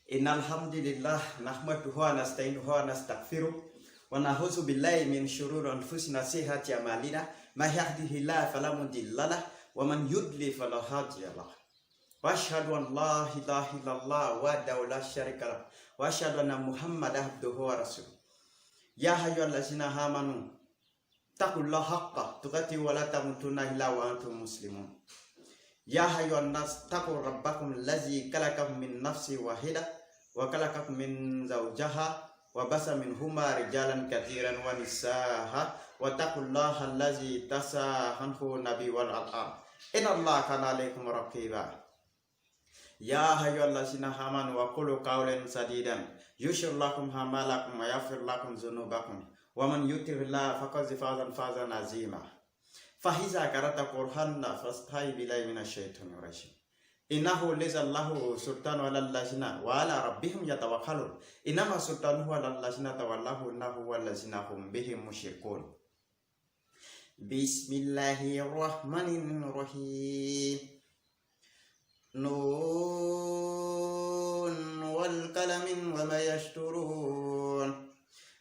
إن الحمد لله نحمده ونستعينه ونستغفره ونعوذ بالله من شرور أنفسنا وسيئات أعمالنا من يهده الله فلا مضل له ومن يضلل فلا هادي له وأشهد أن لا إله إلا الله وحده لا شريك له وأشهد أن محمدا عبده ورسوله يا أيها الذين آمنوا اتقوا الله حق تقاته ولا تموتن إلا وأنتم مسلمون يا أيها الناس اتقوا ربكم الذي خلقكم من نفس واحدة وخلقكم من زوجها وبث منهما رجالا كثيرا ونساء واتقوا الله الذي تساءلون به والأرحام إن الله كان عليكم رقيبا يا أيها الذين آمنوا وقولوا قولا سديدا يغفر لكم أعمالكم ويغفر لكم ذنوبكم ومن يطع الله فقد فاز فوزا عظيما فإذا قرأت القرآن فاستعذ بالله من الشيطان الرجيم إنه ليس له سلطان على الذين وعلى ربهم يتوكلون إنما سلطانه على الذين تولوه إنه والذين هم به مشركون بسم الله الرحمن الرحيم نون والقلم وما يسطرون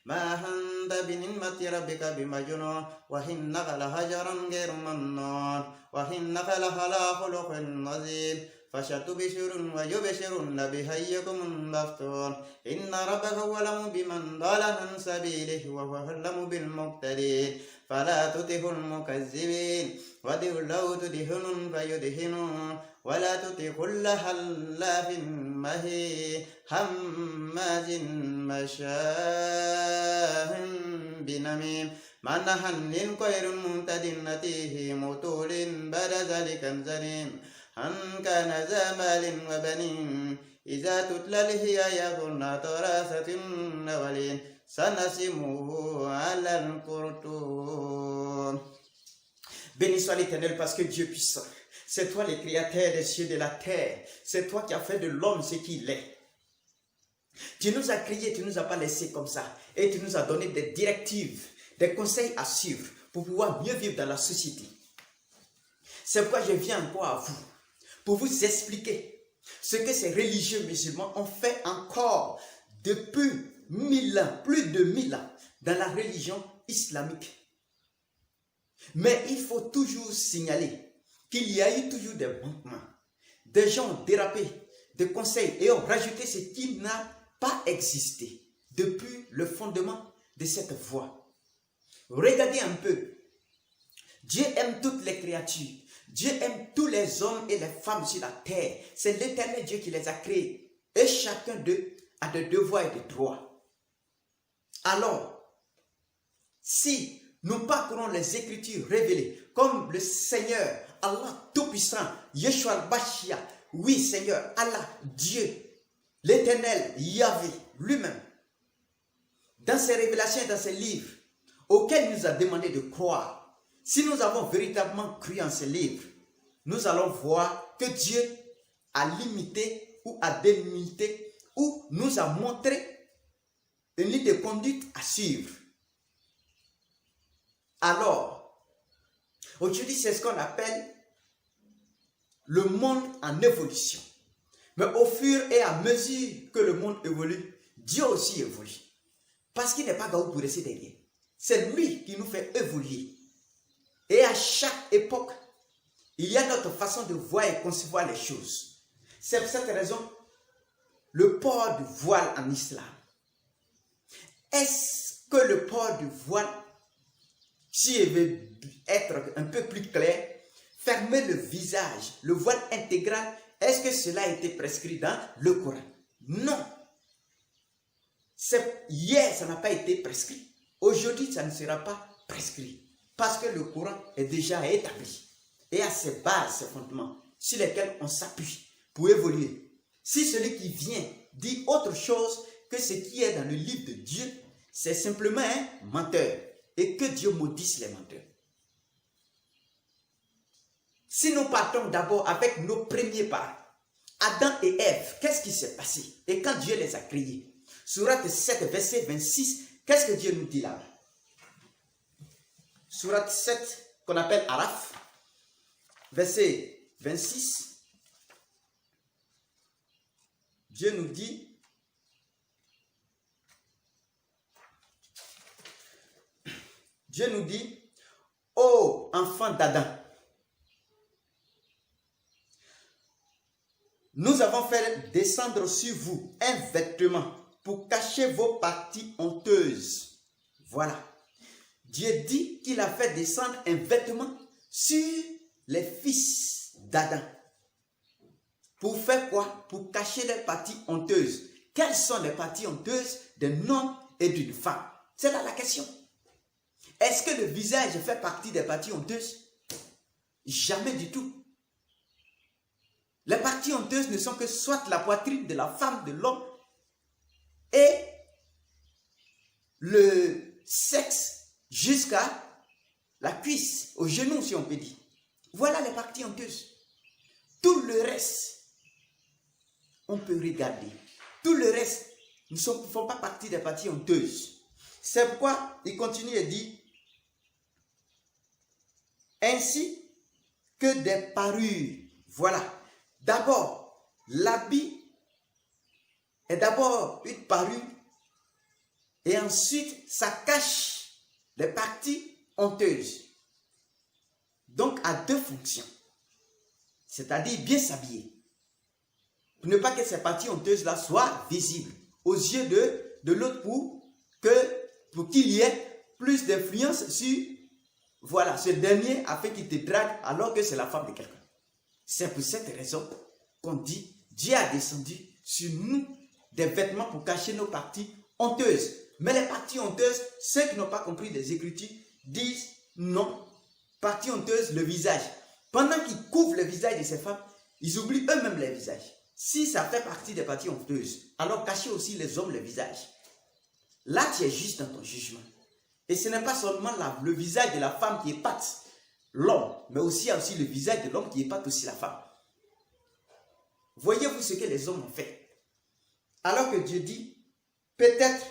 ما أنت بنعمة ربك بمجنون وإنك لهجر غير ممنون وإنك لعلى خلق عظيم فستبشر ويبشرون بأيكم المفتون إن ربك هو أعلم بمن ضل عن سبيله وهو أعلم بالمهتدين فلا تطع المكذبين ودعوا لو تدهنون فيدهنون ولا تطع كل حلاف مهين هماز مشاء بنميم منهى للخير معتد أثيم مطول بعد ذلك زنيم أن كان ذا مال وبنين إذا تتلى عليه آياتنا تراثة الأولين سنسمه على الخرطوم. Béni soit l'Éternel parce que Dieu est puissant. C'est toi le créateur des cieux et de la terre. C'est toi qui as fait de l'homme ce qu'il est. Tu nous as créés, tu ne nous as pas laissés comme ça. Et tu nous as donné des directives, des conseils à suivre pour pouvoir mieux vivre dans la société. C'est pourquoi je viens encore à vous, pour vous expliquer ce que ces religieux musulmans ont fait encore depuis 1000 ans, plus de 1000 ans, dans la religion islamique. Mais il faut toujours signaler qu'il y a eu toujours des manquements. Des gens ont dérapé, des conseils et ont rajouté ce qui n'a pas existé depuis le fondement de cette voie. Regardez un peu. Dieu aime toutes les créatures. Dieu aime tous les hommes et les femmes sur la terre. C'est l'Éternel Dieu qui les a créés. Et chacun d'eux a des devoirs et des droits. Alors, si nous parcourons les Écritures révélées, comme le Seigneur, Allah Tout-Puissant, Yeshua al-Bashia, oui Seigneur, Allah, Dieu, l'Éternel, Yahvé, lui-même, dans ses révélations et dans ses livres, auxquels il nous a demandé de croire, si nous avons véritablement cru en ces livres, nous allons voir que Dieu a limité ou a délimité ou nous a montré une ligne de conduite à suivre. Alors, aujourd'hui, c'est ce qu'on appelle le monde en évolution. Mais au fur et à mesure que le monde évolue, Dieu aussi évolue. Parce qu'il n'est pas Gaou pour rester derrière. C'est lui qui nous fait évoluer. Et à chaque époque, il y a notre façon de voir et concevoir les choses. C'est pour cette raison, le port du voile en islam. Est-ce que le port du voile, si je veux être un peu plus clair, fermer le visage, le voile intégral, est-ce que cela a été prescrit dans le Coran? Non. Hier, ça n'a pas été prescrit. Aujourd'hui, ça ne sera pas prescrit. Parce que le Coran est déjà établi et a ses bases, ses fondements sur lesquels on s'appuie pour évoluer. Si celui qui vient dit autre chose que ce qui est dans le livre de Dieu, c'est simplement un menteur. Et que Dieu maudisse les menteurs. Si nous partons d'abord avec nos premiers parents, Adam et Ève, qu'est-ce qui s'est passé? Et quand Dieu les a créés? Sourate 7, verset 26, qu'est-ce que Dieu nous dit là? Sourate 7, qu'on appelle Araf, verset 26, Dieu nous dit, ô enfants d'Adam, nous avons fait descendre sur vous un vêtement pour cacher vos parties honteuses. Voilà. Dieu dit qu'il a fait descendre un vêtement sur les fils d'Adam. Pour faire quoi? Pour cacher les parties honteuses. Quelles sont les parties honteuses d'un homme et d'une femme? C'est là la question. Est-ce que le visage fait partie des parties honteuses? Jamais du tout. Les parties honteuses ne sont que soit la poitrine de la femme, de l'homme, et le sexe jusqu'à la cuisse, au genou si on peut dire. Voilà les parties honteuses. Tout le reste, on peut regarder. Tout le reste ne font pas partie des parties honteuses. C'est pourquoi il continue et dit, ainsi que des parures. Voilà. D'abord, l'habit est d'abord une parure et ensuite ça cache les parties honteuses. Donc à deux fonctions. C'est-à-dire bien s'habiller. Pour ne pas que ces parties honteuses-là soient visibles aux yeux de l'autre pour qu'il y ait plus d'influence sur ce dernier afin qu'il te drague alors que c'est la femme de quelqu'un. C'est pour cette raison qu'on dit Dieu a descendu sur nous des vêtements pour cacher nos parties honteuses. Mais les parties honteuses, ceux qui n'ont pas compris les Écritures disent non. Partie honteuse, le visage. Pendant qu'ils couvrent le visage de ces femmes, ils oublient eux-mêmes les visages. Si ça fait partie des parties honteuses, alors cachez aussi les hommes le visage. Là, tu es juste dans ton jugement. Et ce n'est pas seulement le visage de la femme qui épate l'homme, mais aussi il y a aussi le visage de l'homme qui épate aussi la femme. Voyez-vous ce que les hommes ont fait? Alors que Dieu dit, peut-être,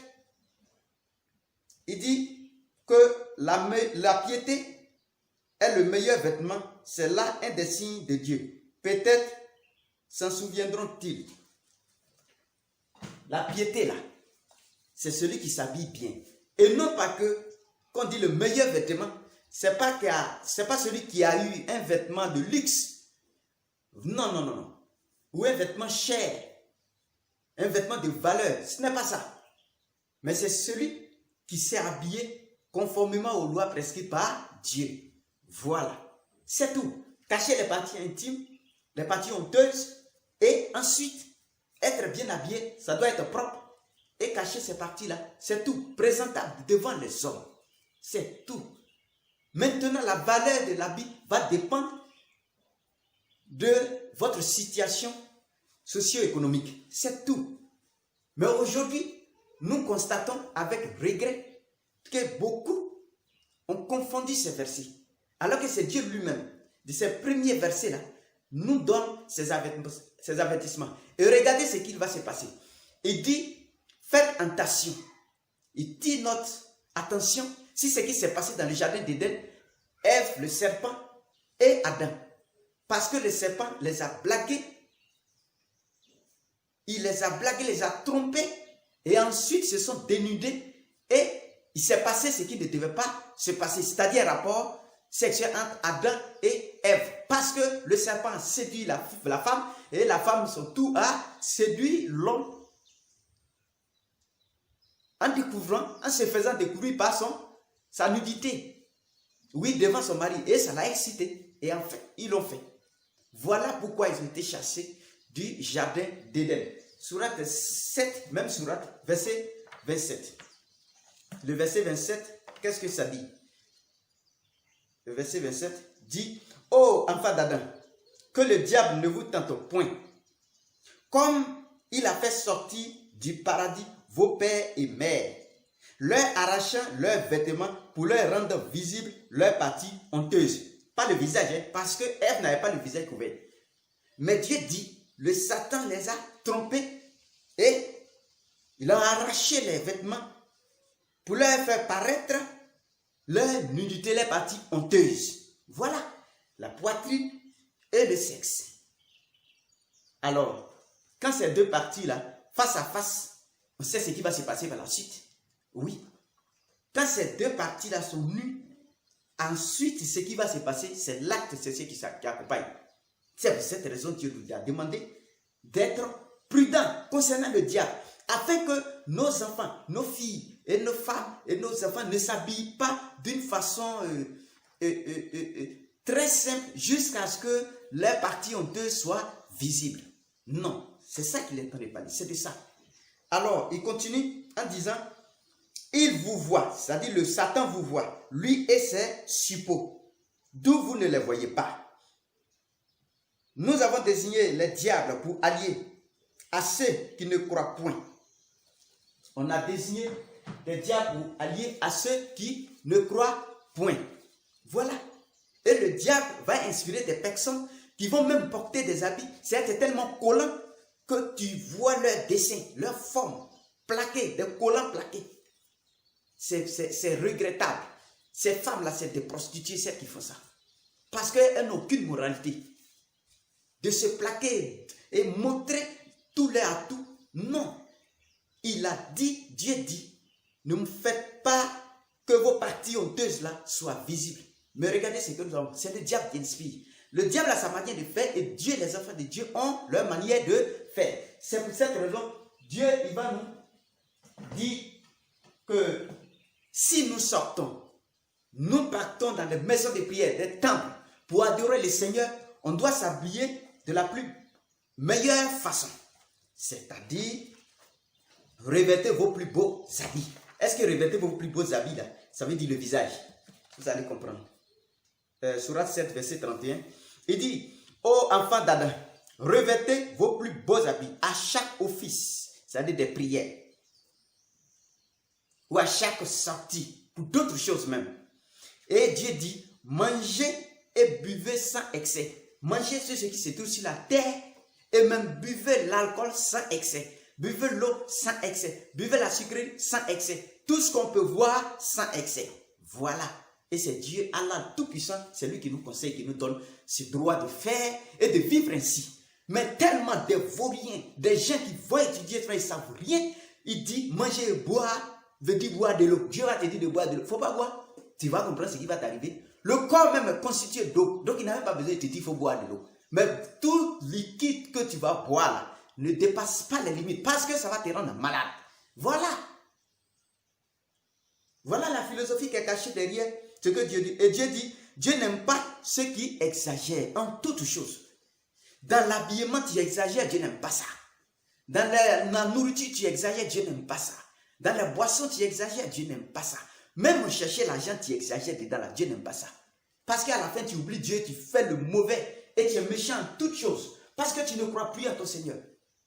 il dit que la piété est le meilleur vêtement. C'est là un des signes de Dieu. Peut-être s'en souviendront-ils. La piété là, c'est celui qui s'habille bien. Et non pas qu'on dit le meilleur vêtement, c'est pas celui qui a eu un vêtement de luxe. Non. Ou un vêtement cher, un vêtement de valeur. Ce n'est pas ça. Mais c'est celui qui s'est habillé conformément aux lois prescrites par Dieu. Voilà. C'est tout. Cacher les parties intimes, les parties honteuses, et ensuite, être bien habillé, ça doit être propre. Et cacher ces parties-là, c'est tout. Présentable devant les hommes. C'est tout. Maintenant, la valeur de l'habit va dépendre de votre situation socio-économique. C'est tout. Mais aujourd'hui, nous constatons avec regret que beaucoup ont confondu ces versets. Alors que c'est Dieu lui-même, de ces premiers versets-là, nous donne ces avertissements. Et regardez ce qu'il va se passer. Il dit, faites attention. Il dit notre attention, si ce qui s'est passé dans le jardin d'Éden, Ève, le serpent et Adam. Parce que le serpent les a blagués. Il les a blagués, les a trompés. Et ensuite, se sont dénudés. Et il s'est passé ce qui ne devait pas se passer. C'est-à-dire un rapport sexuel entre Adam et Ève. Parce que le serpent a séduit la femme. Et la femme, surtout, a séduit l'homme. En découvrant, en se faisant découvrir par sa nudité. Oui, devant son mari. Et ça l'a excité. Et en fait, ils l'ont fait. Voilà pourquoi ils ont été chassés du jardin d'Éden. Sourate 7, même sourate, verset 27. Le verset 27, qu'est-ce que ça dit? Le verset 27 dit, ô enfants d'Adam, que le diable ne vous tente point, comme il a fait sortir du paradis vos pères et mères, leur arrachant leurs vêtements pour leur rendre visible leur partie honteuse. Pas le visage, hein, parce que Ève n'avait pas le visage couvert. Mais Dieu dit, le Satan les a trompés et il a arraché les vêtements pour leur faire paraître leur nudité, les parties honteuses. Voilà, la poitrine et le sexe. Alors, quand ces deux parties-là, face à face, on sait ce qui va se passer par la suite. Oui. Quand ces deux parties-là sont nues, ensuite, ce qui va se passer, c'est l'acte sexuel qui accompagne. C'est pour cette raison que Dieu nous a demandé d'être prudents concernant le diable, afin que nos enfants, nos filles et nos femmes et nos enfants ne s'habillent pas d'une façon très simple jusqu'à ce que leurs parties honteuses soient visibles. Non, c'est ça qu'il est en train de parler, c'est de ça. Alors, il continue en disant, il vous voit, c'est-à-dire le Satan vous voit, lui et ses suppôts, d'où vous ne les voyez pas. Nous avons désigné les diables pour alliés à ceux qui ne croient point. On a désigné les diables pour alliés à ceux qui ne croient point. Voilà. Et le diable va inspirer des personnes qui vont même porter des habits. C'est tellement collant que tu vois leurs dessins, leurs formes plaquées, des collants plaqués. C'est regrettable. Ces femmes-là, c'est des prostituées, celles qui font ça. Parce qu'elles n'ont aucune moralité. De se plaquer et montrer tous leurs atouts. Non. Il a dit, Dieu dit, ne me faites pas que vos parties honteuses là soient visibles. Mais regardez ce que nous avons. C'est le diable qui inspire. Le diable a sa manière de faire et Dieu, les enfants de Dieu, ont leur manière de faire. C'est pour cette raison, Dieu, il va nous dire que si nous sortons, nous partons dans les maisons de prière, des temples, pour adorer le Seigneur, on doit s'habiller de la plus meilleure façon. C'est-à-dire, revêtez vos plus beaux habits. Est-ce que revêtez vos plus beaux habits là, ça veut dire le visage? Vous allez comprendre. Sourate 7, verset 31. Il dit, ô enfants d'Adam, revêtez vos plus beaux habits à chaque office, c'est-à-dire des prières, ou à chaque sortie, pour d'autres choses même. Et Dieu dit, mangez et buvez sans excès. Mangez ce qui se trouve sur la terre et même buvez l'alcool sans excès. Buvez l'eau sans excès. Buvez la sucrerie sans excès. Tout ce qu'on peut voir sans excès. Voilà. Et c'est Dieu, Allah Tout-Puissant, c'est lui qui nous conseille, qui nous donne ce droit de faire et de vivre ainsi. Mais tellement de vauriens, des gens qui vont étudier, ils ne savent rien, il dit manger et boire, veut dire boire de l'eau. Dieu va te dire de boire de l'eau. Il ne faut pas boire. Tu vas comprendre ce qui va t'arriver. Le corps même est constitué d'eau. Donc il n'a même pas besoin de te dire qu'il faut boire de l'eau. Mais tout liquide que tu vas boire là, ne dépasse pas les limites parce que ça va te rendre malade. Voilà. Voilà la philosophie qui est cachée derrière ce que Dieu dit. Et Dieu dit, Dieu n'aime pas ceux qui exagèrent en toutes choses. Dans l'habillement, tu exagères, Dieu n'aime pas ça. Dans la nourriture, tu exagères, Dieu n'aime pas ça. Dans la boisson, tu exagères, Dieu n'aime pas ça. Même chercher l'argent, tu exagères dedans là, Dieu n'aime pas ça. Parce qu'à la fin, tu oublies Dieu, tu fais le mauvais et tu es méchant en toutes choses. Parce que tu ne crois plus en ton Seigneur.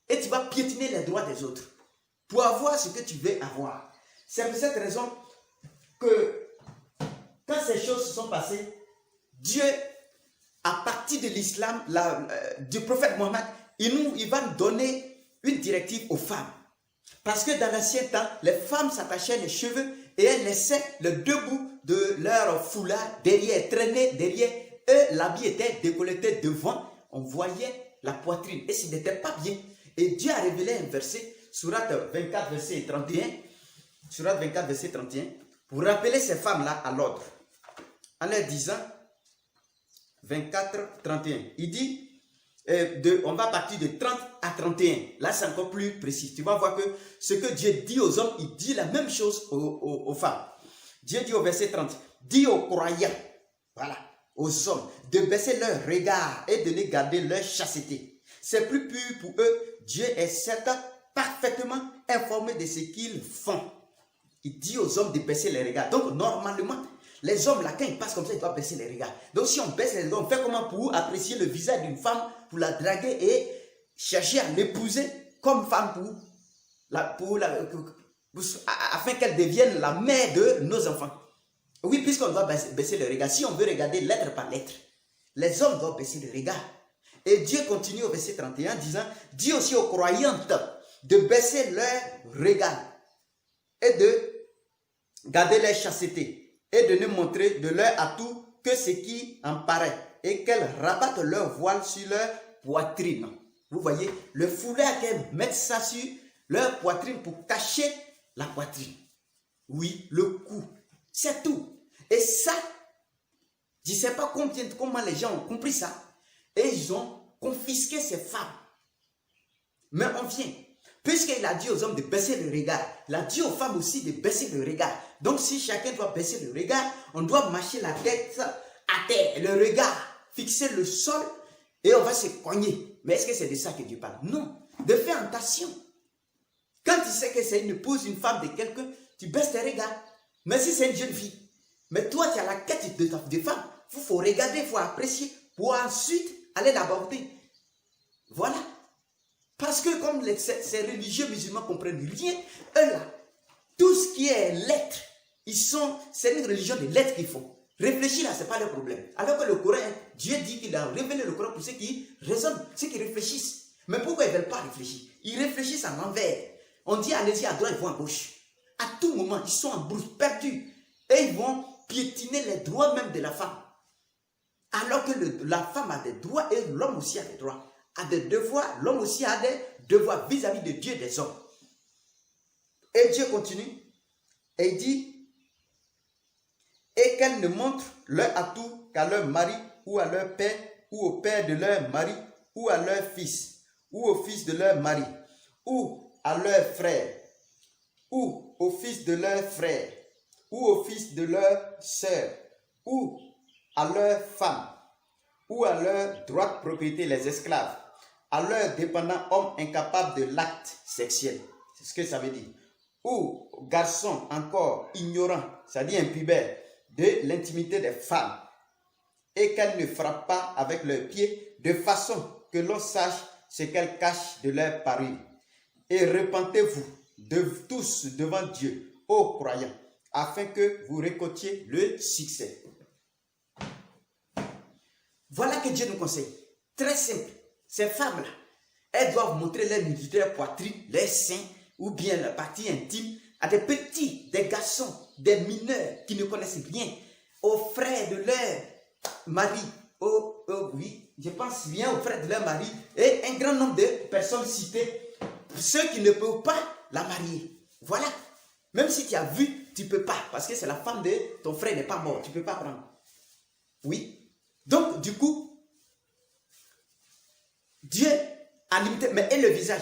Et tu vas piétiner les droits des autres pour avoir ce que tu veux avoir. C'est pour cette raison que quand ces choses se sont passées, Dieu, à partir de l'islam, du prophète Mohammed, il va nous donner une directive aux femmes. Parce que dans l'ancien temps, les femmes s'attachaient les cheveux et elles laissaient le deux bouts de leur foulard derrière, traîner derrière. Et l'habit était décolleté devant. On voyait la poitrine et ce n'était pas bien. Et Dieu a révélé un verset, Sourate 24, verset 31, Sourate 24, verset 31, pour rappeler ces femmes-là à l'ordre. En leur disant, 24, 31, il dit, on va partir de 30 à 31. Là, c'est encore plus précis. Tu vas voir que ce que Dieu dit aux hommes, il dit la même chose aux femmes. Dieu dit au verset 30, dit aux croyants, voilà, aux hommes, de baisser leur regard et de les garder leur chasteté. C'est plus pur pour eux. Dieu est certain parfaitement informés de ce qu'ils font. Il dit aux hommes de baisser les regards. Donc, normalement, les hommes, là, quand ils passent comme ça, ils doivent baisser les regards. Donc, si on baisse les regards, on fait comment pour apprécier le visage d'une femme, pour la draguer et chercher à l'épouser comme femme afin qu'elle devienne la mère de nos enfants. Oui, puisqu'on doit baisser le regard. Si on veut regarder lettre par lettre, les hommes doivent baisser le regard. Et Dieu continue au verset 31 disant, dis aussi aux croyantes de baisser leur regard et de garder leur chasteté et de ne montrer de leur atout que ce qui en paraît et qu'elles rabattent leur voile sur leur poitrine. Vous voyez, le foulard qu'elles mettent ça sur leur poitrine pour cacher la poitrine. Oui, le cou. C'est tout. Et ça, je ne sais pas comment les gens ont compris ça. Et ils ont confisqué ces femmes. Mais on vient. Puisqu'il a dit aux hommes de baisser le regard, il a dit aux femmes aussi de baisser le regard. Donc si chacun doit baisser le regard, on doit marcher la tête à terre, le regard, fixer le sol et on va se cogner. Mais est-ce que c'est de ça que Dieu parle? Non. De faire attention. Quand tu sais que c'est une épouse, une femme de quelqu'un, tu baisses tes regards. Mais si c'est une jeune fille, mais toi tu as la quête de femme, il faut regarder, il faut apprécier pour ensuite aller l'aborder. Voilà. Parce que comme ces religieux musulmans comprennent rien, eux là, tout ce qui est lettres, c'est une religion de lettres qu'il faut. Réfléchir là, ce n'est pas leur problème. Alors que le Coran, Dieu dit qu'il a révélé le Coran pour ceux qui raisonnent, ceux qui réfléchissent. Mais pourquoi ils ne veulent pas réfléchir? Ils réfléchissent en envers. On dit allez-y à droite, ils vont à gauche. À tout moment, ils sont en brousse, perdus. Et ils vont piétiner les droits même de la femme. Alors que la femme a des droits et l'homme aussi a des droits. A des devoirs, l'homme aussi a des devoirs vis-à-vis de Dieu et des hommes. Et Dieu continue et il dit et qu'elles ne montrent leur atout qu'à leur mari ou à leur père ou au père de leur mari ou à leur fils ou au fils de leur mari ou à leur frère ou au fils de leur frère ou au fils de leur sœur ou à leur femme ou à leur droite propriété, les esclaves, à leurs dépendants hommes incapables de l'acte sexuel. C'est ce que ça veut dire. Ou garçons encore ignorants, c'est-à-dire impubères, de l'intimité des femmes, et qu'elles ne frappent pas avec leurs pieds, de façon que l'on sache ce qu'elles cachent de leur parure. Et repentez-vous de tous devant Dieu, ô croyants, afin que vous récoltiez le succès. Voilà que Dieu nous conseille. Très simple. Ces femmes-là, elles doivent montrer leur nudité, leur poitrine, leurs seins, ou bien la partie intime, à des petits, des garçons, des mineurs qui ne connaissent rien, aux frères de leur mari, oui, je pense bien aux frères de leur mari, et un grand nombre de personnes citées, ceux qui ne peuvent pas la marier. Voilà. Même si tu as vu, tu ne peux pas, parce que c'est la femme de ton frère n'est pas mort, tu ne peux pas prendre. Oui. Donc, du coup, Dieu a limité, mais et le visage?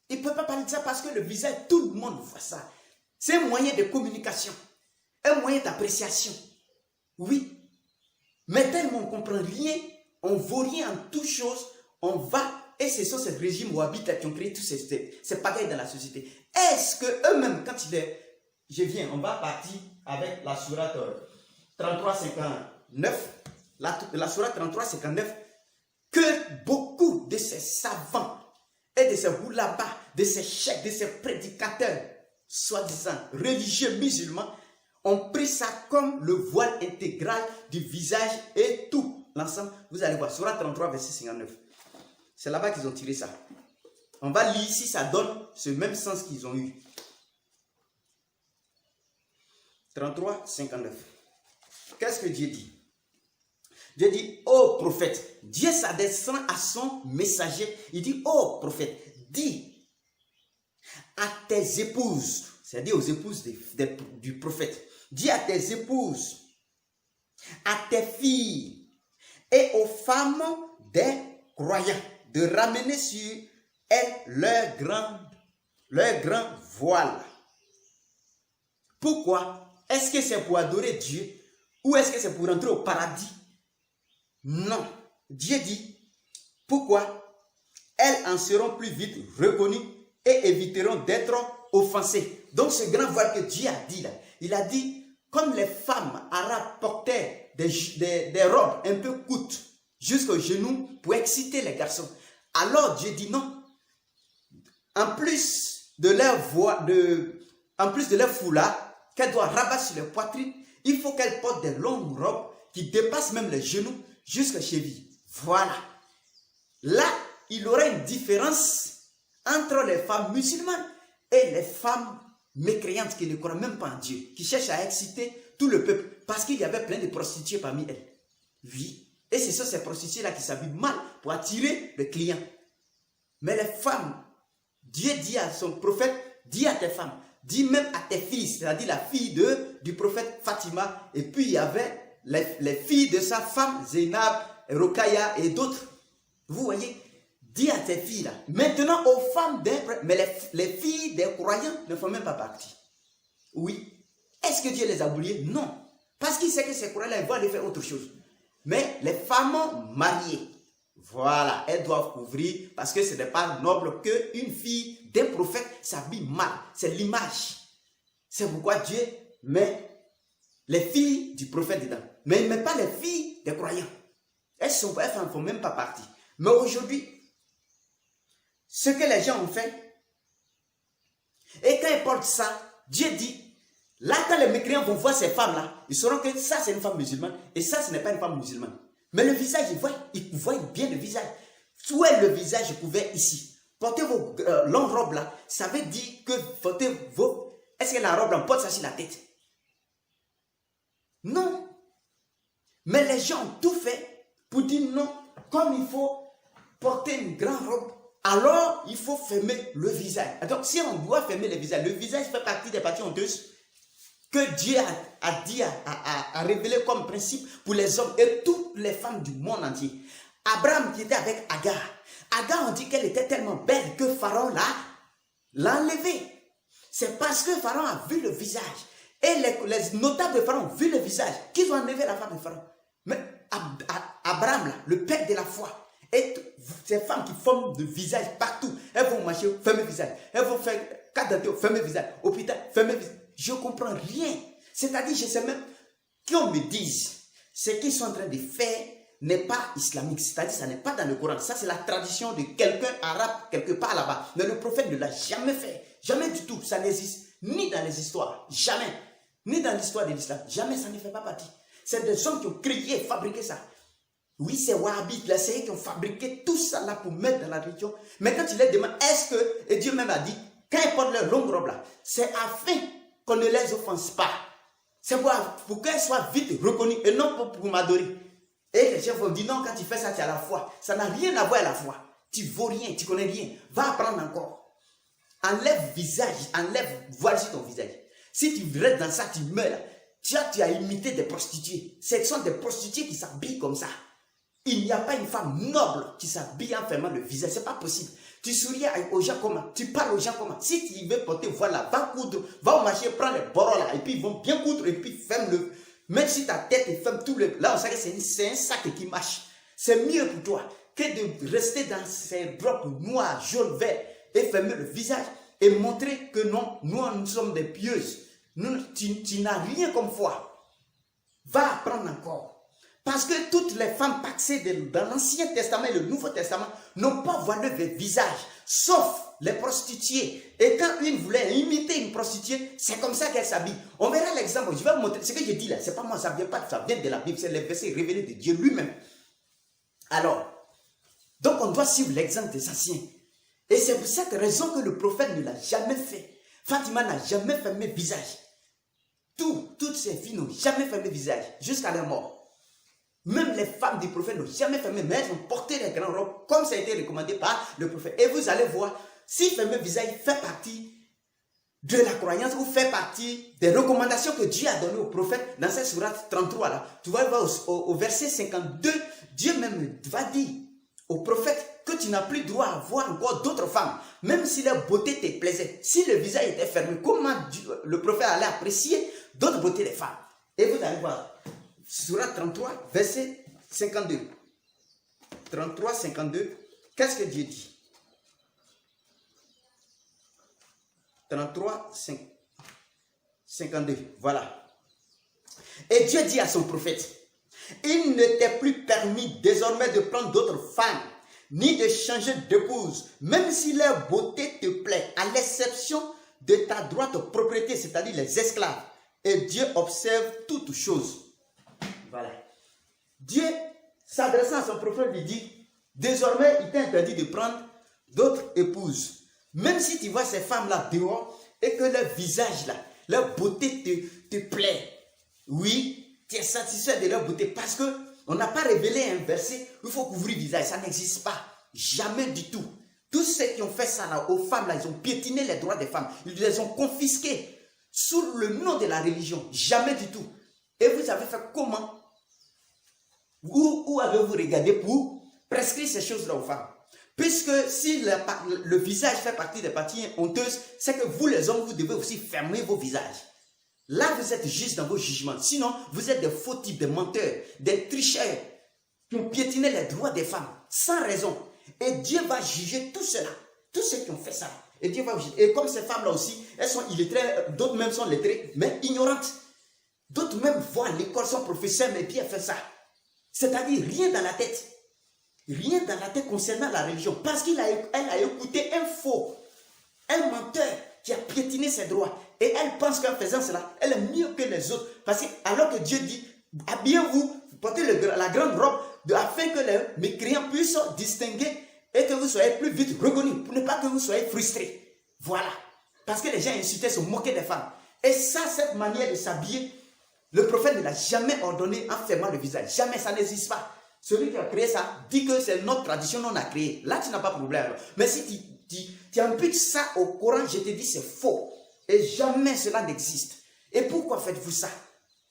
Il ne peut pas parler de ça parce que le visage, tout le monde voit ça. C'est un moyen de communication, un moyen d'appréciation. Oui. Mais tellement on ne comprend rien, on ne vaut rien en toute chose, on va, et ce sont ces régimes wahhabites qui ont créé tous ces pagailles dans la société. Est-ce qu'eux-mêmes, quand je viens, on va partir avec la sourate 33-59, la sourate 33-59, que beaucoup de ces savants et de ces roulabas, de ces chefs, de ces prédicateurs, soi-disant religieux musulmans, ont pris ça comme le voile intégral du visage et tout l'ensemble. Vous allez voir, sourate 33, verset 59. C'est là-bas qu'ils ont tiré ça. On va lire ici, ça donne ce même sens qu'ils ont eu. 33, 59. Qu'est-ce que Dieu dit? Dieu dit, ô prophète, Dieu s'adresse à son messager. Il dit, ô prophète, dis à tes épouses, c'est-à-dire aux épouses du prophète, dis à tes épouses, à tes filles et aux femmes des croyants de ramener sur elles leur grand voile. Pourquoi? Est-ce que c'est pour adorer Dieu ou est-ce que c'est pour entrer au paradis? Non. Dieu dit, pourquoi? Elles en seront plus vite reconnues et éviteront d'être offensés. Donc ce grand voile que Dieu a dit là, il a dit, comme les femmes arabes portaient des robes un peu courtes jusqu'aux genoux pour exciter les garçons, alors Dieu dit non. En plus de leur foulard qu'elle doit rabattre sur les poitrines, il faut qu'elle porte des longues robes qui dépassent même les genoux jusqu'aux chevilles. Voilà. Là, il y aura une différence entre les femmes musulmanes et les femmes mécréantes qui ne croient même pas en Dieu, qui cherchent à exciter tout le peuple, parce qu'il y avait plein de prostituées parmi elles. Oui. Et ce sont ces prostituées-là qui s'habillent mal pour attirer le client. Mais les femmes, Dieu dit à son prophète, dis à tes femmes, dis même à tes filles, c'est-à-dire la fille du prophète Fatima, et puis il y avait les filles de sa femme, Zainab, Rokaya et d'autres. Vous voyez, dis à tes filles là. Maintenant aux femmes mais les filles des croyants ne font même pas partie. Oui. Est-ce que Dieu les a oubliées? Non. Parce qu'il sait que ces croyants-là, ils vont aller faire autre chose. Mais les femmes mariées, voilà, elles doivent couvrir parce que ce n'est pas noble qu'une fille d'un prophète s'habille mal. C'est l'image. C'est pourquoi Dieu met les filles du prophète dedans. Mais il ne met pas les filles des croyants. Elles ne font même pas partie. Mais aujourd'hui, ce que les gens ont fait, et quand ils portent ça, Dieu dit, là quand les mécréants vont voir ces femmes-là, ils sauront que ça c'est une femme musulmane, et ça ce n'est pas une femme musulmane. Mais le visage, ils voient bien le visage. Où est le visage couvert ici? Portez vos longues robes là, ça veut dire que portez vos... Est-ce que la robe là, on porte ça sur la tête? Non. Mais les gens ont tout fait pour dire non, comme il faut porter une grande robe, alors il faut fermer le visage. Donc si on doit fermer le visage fait partie des parties honteuses que Dieu a révélé comme principe pour les hommes et toutes les femmes du monde entier. Abraham qui était avec Agar. Agar, on dit qu'elle était tellement belle que Pharaon l'a enlevée. C'est parce que Pharaon a vu le visage. Et les notables de Pharaon ont vu le visage qu'ils ont enlevé la femme de Pharaon. Mais Abraham, là, le père de la foi, et ces femmes qui forment le visage partout, elles vont marcher, fermer le visage. Elles vont faire cadavre, fermer le visage. Hôpital, fermer le visage. Je ne comprends rien. C'est-à-dire, je sais même qu'on me dise ce qu'ils sont en train de faire n'est pas islamique. C'est-à-dire, ça n'est pas dans le Coran. Ça, c'est la tradition de quelqu'un arabe quelque part là-bas. Mais le prophète ne l'a jamais fait. Jamais du tout. Ça n'existe ni dans les histoires. Jamais. Ni dans l'histoire de l'islam. Jamais, ça ne fait pas partie. C'est des hommes qui ont créé, fabriqué ça. Oui, c'est Wahhabite, les Séhés qui ont fabriqué tout ça là pour mettre dans la religion. Mais quand il les demande, est-ce que, et Dieu même a dit, quand ils portent leur longue robe là, c'est afin qu'on ne les offense pas. C'est pour qu'elles soient vite reconnues et non pour m'adorer. Et les gens vont dire, non, quand tu fais ça, tu as la foi. Ça n'a rien à voir avec la foi. Tu ne vaux rien, tu ne connais rien. Va apprendre encore. Enlève visage, enlève voile sur ton visage. Si tu restes dans ça, tu meurs là. Tu as imité des prostituées. Ce sont des prostituées qui s'habillent comme ça. Il n'y a pas une femme noble qui s'habille en fermant le visage. Ce n'est pas possible. Tu souris aux gens comment? Tu parles aux gens comment? Si tu veux porter, voilà, va coudre, va au marché, prends les bords là, et puis ils vont bien coudre, et puis ferme le. Même si ta tête est ferme tout le. Là, on sait que c'est un sac qui marche. C'est mieux pour toi que de rester dans ces robes noires, jaunes, verts, et fermer le visage, et montrer que non, nous sommes des pieuses. Tu n'as rien comme foi. Va apprendre encore. Parce que toutes les femmes passées dans l'Ancien Testament et le Nouveau Testament n'ont pas voilé le visage, sauf les prostituées. Et quand une voulait imiter une prostituée, c'est comme ça qu'elle s'habille. On verra l'exemple. Je vais vous montrer. Ce que je dis là, c'est pas moi, ça vient de la Bible, c'est les versets révélés de Dieu lui-même. Alors, donc on doit suivre l'exemple des anciens. Et c'est pour cette raison que le prophète ne l'a jamais fait. Fatima n'a jamais fermé le visage. Toutes ces filles n'ont jamais fermé le visage, jusqu'à leur mort. Même les femmes du prophète n'ont jamais fermé, mais elles ont porté les grandes robes, comme ça a été recommandé par le prophète. Et vous allez voir, si fermer le visage fait partie de la croyance ou fait partie des recommandations que Dieu a données au prophète dans cette sourate 33 là, tu vas voir au verset 52, Dieu même va dire au prophète que tu n'as plus droit à voir encore d'autres femmes, même si leur beauté te plaisait. Si le visage était fermé, comment le prophète allait apprécier d'autres beautés des femmes? Et vous allez voir, Sourate 33, verset 52. 33, 52, qu'est-ce que Dieu dit? 33, 52. Voilà. Et Dieu dit à son prophète, il ne t'est plus permis désormais de prendre d'autres femmes, ni de changer d'épouse, même si leur beauté te plaît, à l'exception de ta droite propriété, c'est-à-dire les esclaves. Et Dieu observe toutes choses. Voilà. Dieu, s'adressant à son prophète, lui dit, désormais, il t'est interdit de prendre d'autres épouses. Même si tu vois ces femmes-là dehors et que leur visage là, leur beauté te plaît. Oui, tu es satisfait de leur beauté parce qu'on n'a pas révélé un verset où il faut couvrir le visage. Ça n'existe pas. Jamais du tout. Tous ceux qui ont fait ça là, aux femmes, là, ils ont piétiné les droits des femmes. Ils les ont confisqués sous le nom de la religion. Jamais du tout. Et vous avez fait comment? Où avez-vous regardé pour prescrire ces choses-là aux femmes? Puisque si le visage fait partie des parties honteuses, c'est que vous les hommes, vous devez aussi fermer vos visages. Là, vous êtes juste dans vos jugements. Sinon, vous êtes des faux types, des menteurs, des tricheurs qui ont piétiné les droits des femmes sans raison. Et Dieu va juger tout cela, tous ceux qui ont fait ça. Et Dieu va juger. Et comme ces femmes-là aussi, elles sont illettrées, d'autres même sont lettrées, mais ignorantes. D'autres même vont à l'école, sont professeurs, mais puis elles font ça. C'est-à-dire rien dans la tête. Rien dans la tête concernant la religion. Parce qu'elle a écouté un faux, un menteur qui a piétiné ses droits. Et elle pense qu'en faisant cela, elle est mieux que les autres. Parce que alors que Dieu dit, habillez-vous, portez la grande robe, afin que les mécréants puissent distinguer et que vous soyez plus vite reconnus, pour ne pas que vous soyez frustrés. Voilà. Parce que les gens incitaient, se moquaient des femmes. Et ça, cette manière de s'habiller, le prophète ne l'a jamais ordonné en fermant le visage. Jamais, ça n'existe pas. Celui qui a créé ça dit que c'est notre tradition, on a créé. Là, tu n'as pas de problème. Mais si tu imputes ça au Coran, je te dis c'est faux. Et jamais cela n'existe. Et pourquoi faites-vous ça?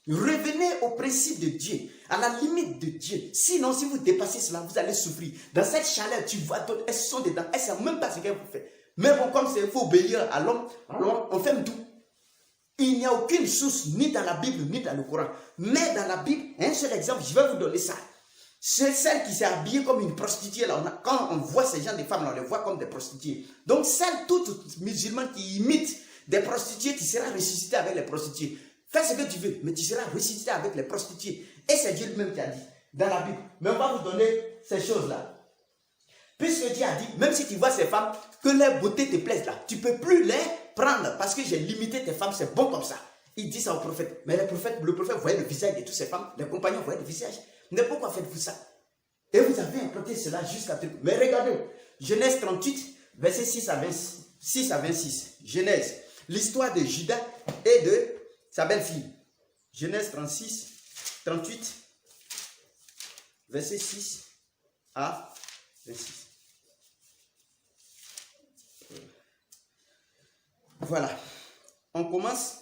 Revenez au principe de Dieu, à la limite de Dieu. Sinon, si vous dépassez cela, vous allez souffrir. Dans cette chaleur, tu vois d'autres, elles sont dedans. Elles ne savent même pas ce qu'elles vous font. Mais bon, comme il faut obéir à l'homme, alors on ferme tout. Il n'y a aucune source, ni dans la Bible, ni dans le Coran. Mais dans la Bible, un seul exemple, je vais vous donner ça. C'est celle qui s'est habillée comme une prostituée. Là, quand on voit ces gens, des femmes, là, on les voit comme des prostituées. Donc, celle toute musulmane qui imite des prostituées, tu seras ressuscité avec les prostituées. Fais ce que tu veux, mais tu seras ressuscité avec les prostituées. Et c'est Dieu lui-même qui a dit dans la Bible. Mais on va vous donner ces choses-là. Puisque Dieu a dit, même si tu vois ces femmes, que leur beauté te plaise là, tu ne peux plus les prendre parce que j'ai limité tes femmes, c'est bon comme ça. Il dit ça au prophète. Mais le prophète voyait le visage de toutes ces femmes, les compagnons voyaient le visage. Mais pourquoi faites-vous ça? Et vous avez implanté cela jusqu'à tout. Mais regardez, Genèse 38, verset 6 à 26. Genèse, l'histoire de Judas et de sa belle-fille. Genèse 38, verset 6 à 26. Voilà. On commence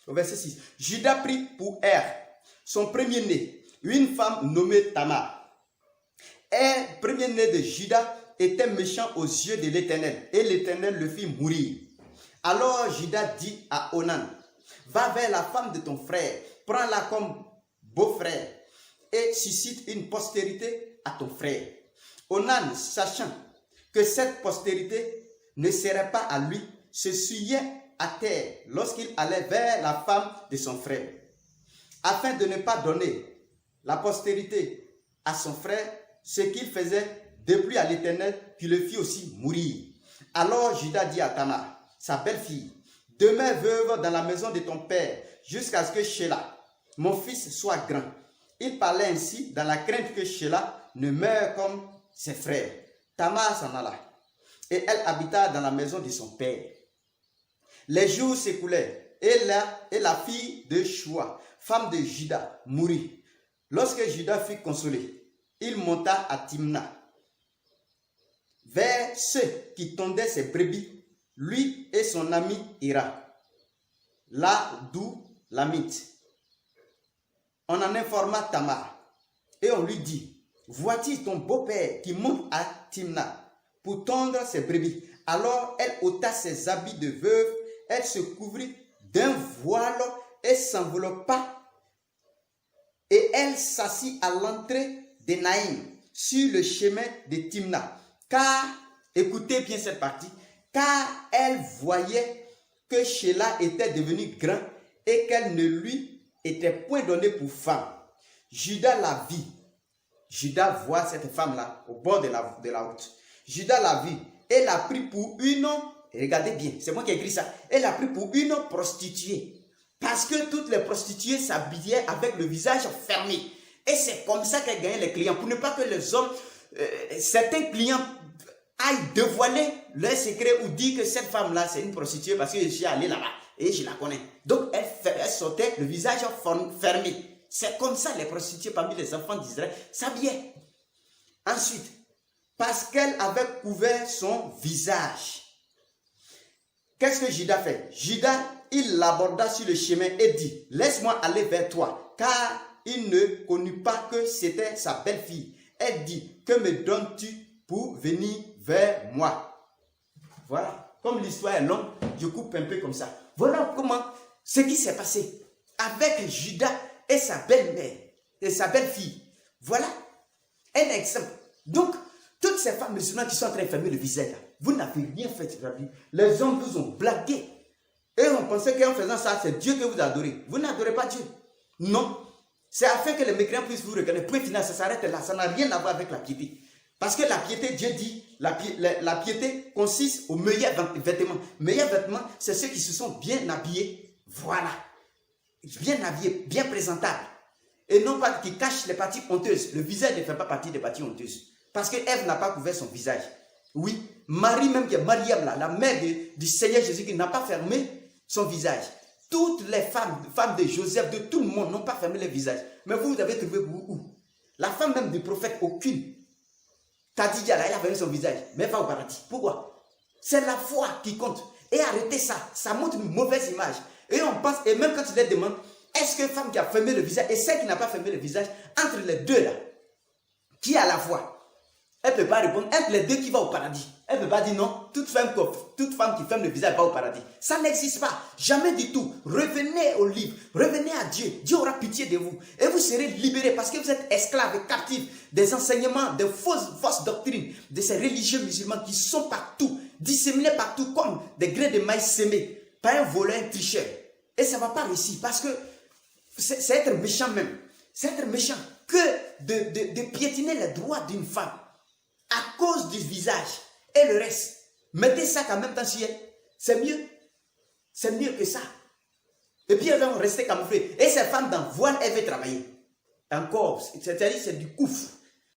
au verset 6. Judas prit pour son premier-né, une femme nommée Tamar. Et premier-né de Judas était méchant aux yeux de l'Éternel, et l'Éternel le fit mourir. Alors Judas dit à Onan, va vers la femme de ton frère, prends-la comme beau-frère, et suscite une postérité à ton frère. Onan, sachant que cette postérité ne serait pas à lui, se souillait à terre lorsqu'il allait vers la femme de son frère, afin de ne pas donner la postérité à son frère, ce qu'il faisait déplut à l'Éternel, qui le fit aussi mourir. Alors Judas dit à Tamar, sa belle-fille, demeure veuve dans la maison de ton père, jusqu'à ce que Sheila, mon fils, soit grand. Il parlait ainsi dans la crainte que Sheila ne meure comme ses frères. Tamar s'en alla, et elle habita dans la maison de son père. Les jours s'écoulèrent, et la fille de Shua, femme de Judas, mourut. Lorsque Judas fut consolé, il monta à Timna, vers ceux qui tondaient ses brebis, lui et son ami Ira, là d'où Lamite. On en informa Tamar, et on lui dit, vois-tu ton beau-père qui monte à Timna pour tondre ses brebis? Alors elle ôta ses habits de veuve, elle se couvrit d'un voile et s'enveloppa, et elle s'assit à l'entrée de Naïm, sur le chemin de Timna, car, écoutez bien cette partie, car elle voyait que Sheila était devenue grand et qu'elle ne lui était point donnée pour femme. Judas la vit. Judas voit cette femme-là au bord de la route. Judas la vit et l'a pris pour une, regardez bien, c'est moi qui ai écrit ça, elle l'a pris pour une prostituée. Parce que toutes les prostituées s'habillaient avec le visage fermé. Et c'est comme ça qu'elle gagnait les clients. Pour ne pas que les hommes, certains clients aillent dévoiler leur secret ou dire que cette femme-là, c'est une prostituée parce que je suis allé là-bas et je la connais. Donc, elle sortait le visage fermé. C'est comme ça les prostituées parmi les enfants d'Israël s'habillaient. Ensuite, parce qu'elle avait couvert son visage. Qu'est-ce que Judas fait? Judas, il l'aborda sur le chemin et dit, laisse-moi aller vers toi, car il ne connut pas que c'était sa belle-fille. Elle dit, que me donnes-tu pour venir vers moi? Voilà, comme l'histoire est longue, je coupe un peu comme ça. Voilà comment, ce qui s'est passé avec Judas et sa belle-mère, et sa belle-fille. Voilà un exemple. Donc, toutes ces femmes musulmanes qui sont en train de fermer le visage, vous n'avez rien fait. Les hommes vous ont blagué. Et on pensait qu'en faisant ça, c'est Dieu que vous adorez. Vous n'adorez pas Dieu. Non. C'est afin que les mécréants puissent vous reconnaître. Point final, ça s'arrête là. Ça n'a rien à voir avec la piété. Parce que la piété, Dieu dit, la piété consiste au meilleur vêtement. Meilleur vêtement, c'est ceux qui se sont bien habillés. Voilà. Bien habillés, bien présentables. Et non pas qui cachent les parties honteuses. Le visage ne fait pas partie des parties honteuses. Parce que Ève n'a pas couvert son visage. Oui, Marie même qui est Mariam, la mère du Seigneur Jésus, qui n'a pas fermé son visage. Toutes les femmes de Joseph, de tout le monde, n'ont pas fermé le visage. Mais vous avez trouvé où? La femme même du prophète, aucune. Khadija, elle a fermé son visage, mais elle va au paradis. Pourquoi? C'est la foi qui compte. Et arrêtez ça, ça montre une mauvaise image. Et on pense, et même quand tu les demandes, est-ce qu'une femme qui a fermé le visage et celle qui n'a pas fermé le visage, entre les deux là, qui a la foi? Elle ne peut pas répondre, entre les deux qui va au paradis. Elle ne peut pas dire non, toute femme qui ferme le visage va au paradis. Ça n'existe pas, jamais du tout. Revenez au livre, revenez à Dieu. Dieu aura pitié de vous. Et vous serez libérés parce que vous êtes esclaves et captifs des enseignements, des fausses doctrines, de ces religieux musulmans qui sont partout, disséminés partout comme des grains de maïs sémés par un voleur, un tricheur. Et ça ne va pas réussir parce que c'est être méchant même. C'est être méchant que de piétiner les droits d'une femme à cause du visage et le reste. Mettez ça en même temps sur elle. C'est mieux. C'est mieux que ça. Et puis elles vont rester camouflées. Et ces femmes dans voile, elles vont travailler. Encore, c'est-à-dire c'est du couf.